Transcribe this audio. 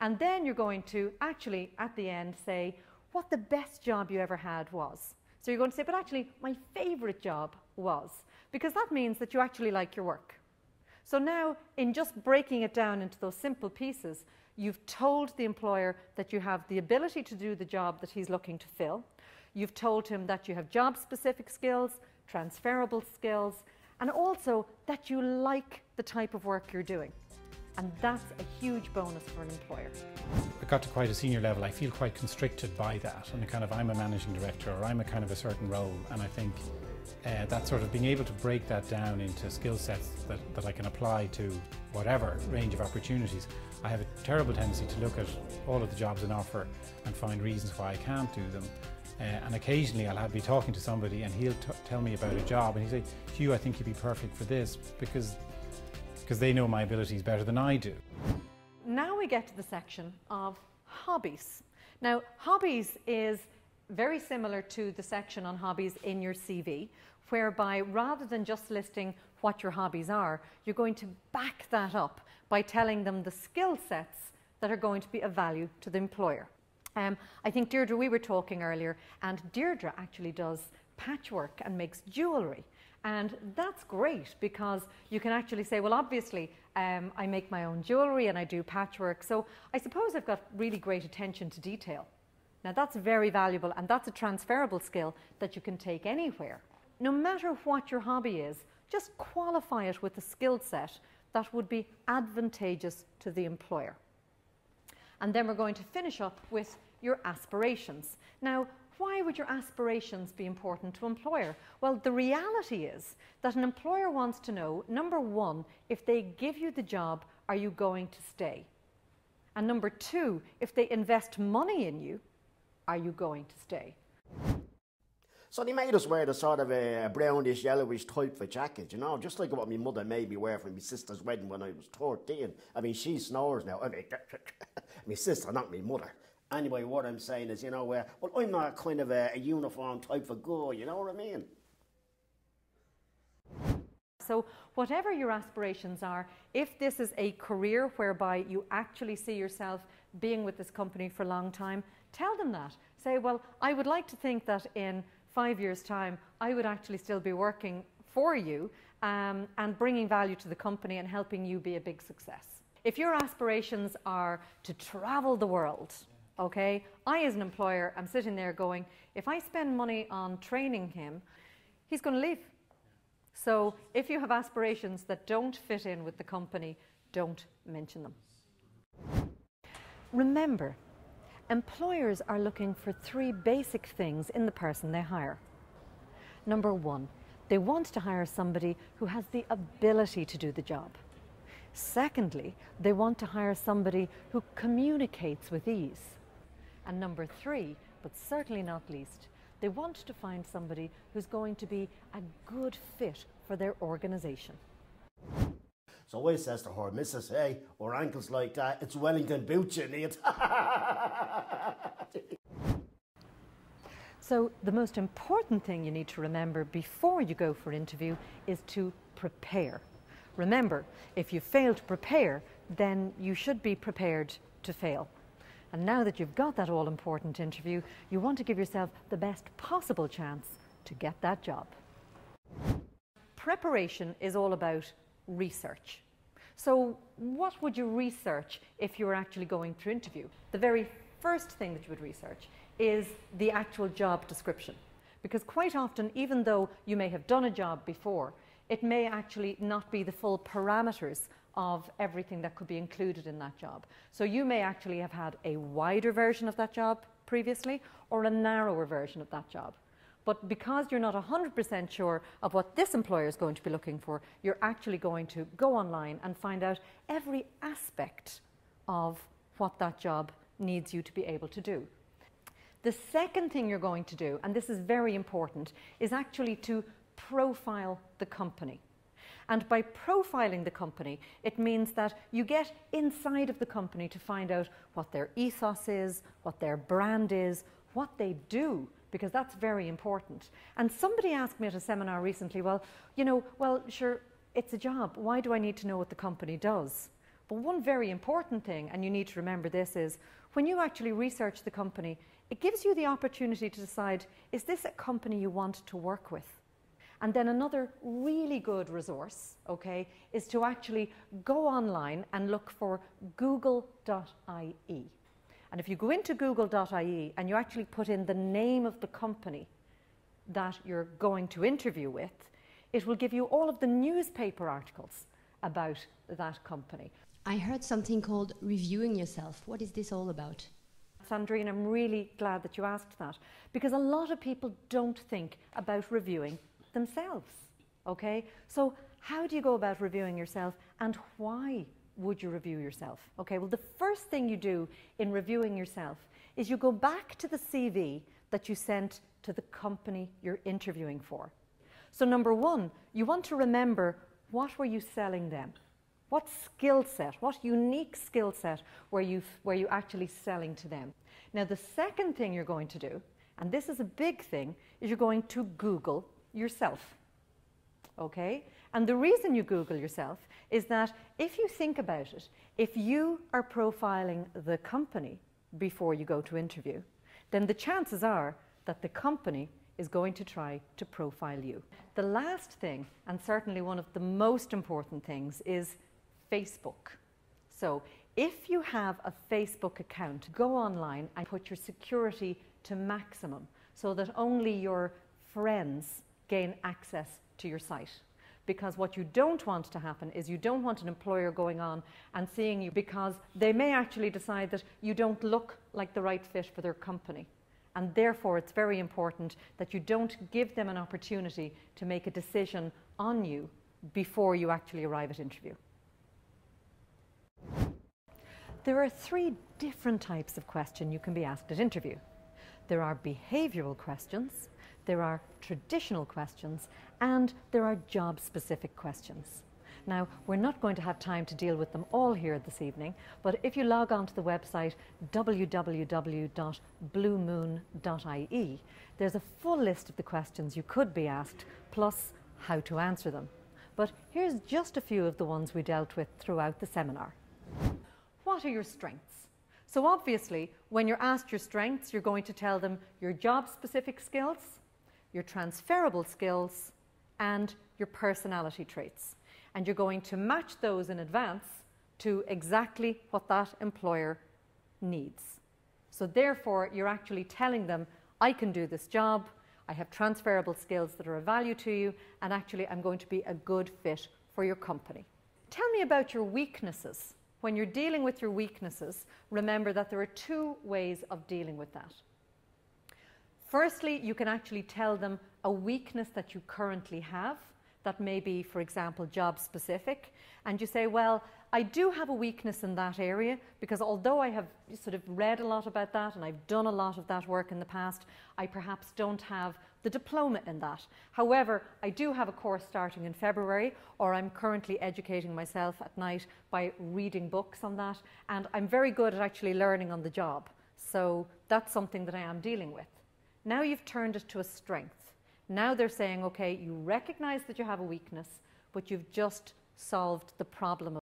And then you're going to actually, at the end, say what the best job you ever had was. So you're going to say, but actually, my favourite job was. Because that means that you actually like your work. So now, in just breaking it down into those simple pieces, you've told the employer that you have the ability to do the job that he's looking to fill. You've told him that you have job-specific skills, transferable skills, and also that you like the type of work you're doing. And that's a huge bonus for an employer. I got to quite a senior level, I feel quite constricted by that, and I'm a managing director, or I'm a kind of a certain role, and I think that sort of being able to break that down into skill sets that I can apply to whatever range of opportunities. I have a terrible tendency to look at all of the jobs on offer and find reasons why I can't do them. And occasionally I'll be talking to somebody and he'll tell me about a job and he'll say, Hugh, I think you'd be perfect for this because they know my abilities better than I do. Now we get to the section of hobbies. Now, hobbies is very similar to the section on hobbies in your CV, whereby rather than just listing what your hobbies are, you're going to back that up by telling them the skill sets that are going to be of value to the employer. I think, Deirdre, we were talking earlier, and Deirdre actually does patchwork and makes jewellery. And that's great because you can actually say, well, obviously, I make my own jewellery and I do patchwork, so I suppose I've got really great attention to detail. Now, that's very valuable, and that's a transferable skill that you can take anywhere. No matter what your hobby is, just qualify it with a skill set that would be advantageous to the employer. And then we're going to finish up with your aspirations. Now, why would your aspirations be important to an employer? Well, the reality is that an employer wants to know, number one, if they give you the job, are you going to stay? And number two, if they invest money in you, are you going to stay? So they made us wear the sort of a brownish, yellowish type of jacket, you know, just like what my mother made me wear for my sister's wedding when I was 13. I mean, she snores now. I mean, my sister, not my mother. Anyway, what I'm saying is, you know, well, I'm not kind of a uniform type of guy, you know what I mean? So whatever your aspirations are, if this is a career whereby you actually see yourself being with this company for a long time, tell them that. Say, well, I would like to think that in 5 years' time, I would actually still be working for you and bringing value to the company and helping you be a big success. If your aspirations are to travel the world, okay, I as an employer, I'm sitting there going, if I spend money on training him, he's going to leave. So if you have aspirations that don't fit in with the company, don't mention them. Remember, employers are looking for 3 basic things in the person they hire. Number 1, they want to hire somebody who has the ability to do the job. Secondly, they want to hire somebody who communicates with ease. And number 3, but certainly not least, they want to find somebody who's going to be a good fit for their organisation. So I says to her, Mrs. Hey, or ankles like that, it's Wellington boots you need. So the most important thing you need to remember before you go for an interview is to prepare. Remember, if you fail to prepare, then you should be prepared to fail. And now that you've got that all-important interview, you want to give yourself the best possible chance to get that job. Preparation is all about research. So what would you research if you were actually going through interview? The very first thing that you would research is the actual job description. Because quite often, even though you may have done a job before, it may actually not be the full parameters of everything that could be included in that job. So you may actually have had a wider version of that job previously or a narrower version of that job. But because you're not 100% sure of what this employer is going to be looking for, you're actually going to go online and find out every aspect of what that job needs you to be able to do. The second thing you're going to do, and this is very important, is actually to profile the company. And by profiling the company, it means that you get inside of the company to find out what their ethos is, what their brand is, what they do, because that's very important. And somebody asked me at a seminar recently, well, sure, it's a job. Why do I need to know what the company does? But one very important thing, and you need to remember this, is when you actually research the company, it gives you the opportunity to decide, is this a company you want to work with? And then another really good resource, okay, is to actually go online and look for google.ie. And if you go into google.ie and you actually put in the name of the company that you're going to interview with, it will give you all of the newspaper articles about that company. I heard something called reviewing yourself. What is this all about? Sandrine, I'm really glad that you asked that, because a lot of people don't think about reviewing themselves, okay? So how do you go about reviewing yourself, and why would you review yourself? Okay, well, the first thing you do in reviewing yourself is you go back to the CV that you sent to the company you're interviewing for. So number one, you want to remember, what were you selling them? What skill set, what unique skill set were you actually selling to them? Now, the second thing you're going to do, and this is a big thing, is you're going to Google yourself, okay? And the reason you Google yourself is that if you think about it, if you are profiling the company before you go to interview, then the chances are that the company is going to try to profile you. The last thing, and certainly one of the most important things, is Facebook. So if you have a Facebook account, go online and put your security to maximum so that only your friends gain access to your site. Because what you don't want to happen is you don't want an employer going on and seeing you, because they may actually decide that you don't look like the right fit for their company. And therefore, it's very important that you don't give them an opportunity to make a decision on you before you actually arrive at interview. There are 3 different types of question you can be asked at interview. There are behavioural questions, there are traditional questions, and there are job-specific questions. Now, we're not going to have time to deal with them all here this evening, but if you log on to the website www.bluemoon.ie, there's a full list of the questions you could be asked, plus how to answer them. But here's just a few of the ones we dealt with throughout the seminar. What are your strengths? So obviously, when you're asked your strengths, you're going to tell them your job-specific skills, your transferable skills, and your personality traits. And you're going to match those in advance to exactly what that employer needs. So therefore, you're actually telling them, I can do this job, I have transferable skills that are of value to you, and actually I'm going to be a good fit for your company. Tell me about your weaknesses. When you're dealing with your weaknesses, remember that there are 2 ways of dealing with that. Firstly, you can actually tell them a weakness that you currently have that may be, for example, job specific, and you say, well, I do have a weakness in that area, because although I have sort of read a lot about that and I've done a lot of that work in the past, I perhaps don't have the diploma in that. However, I do have a course starting in February, or I'm currently educating myself at night by reading books on that, and I'm very good at actually learning on the job. So that's something that I am dealing with. Now you've turned it to a strength. Now they're saying, okay, you recognize that you have a weakness, but you've just solved the problem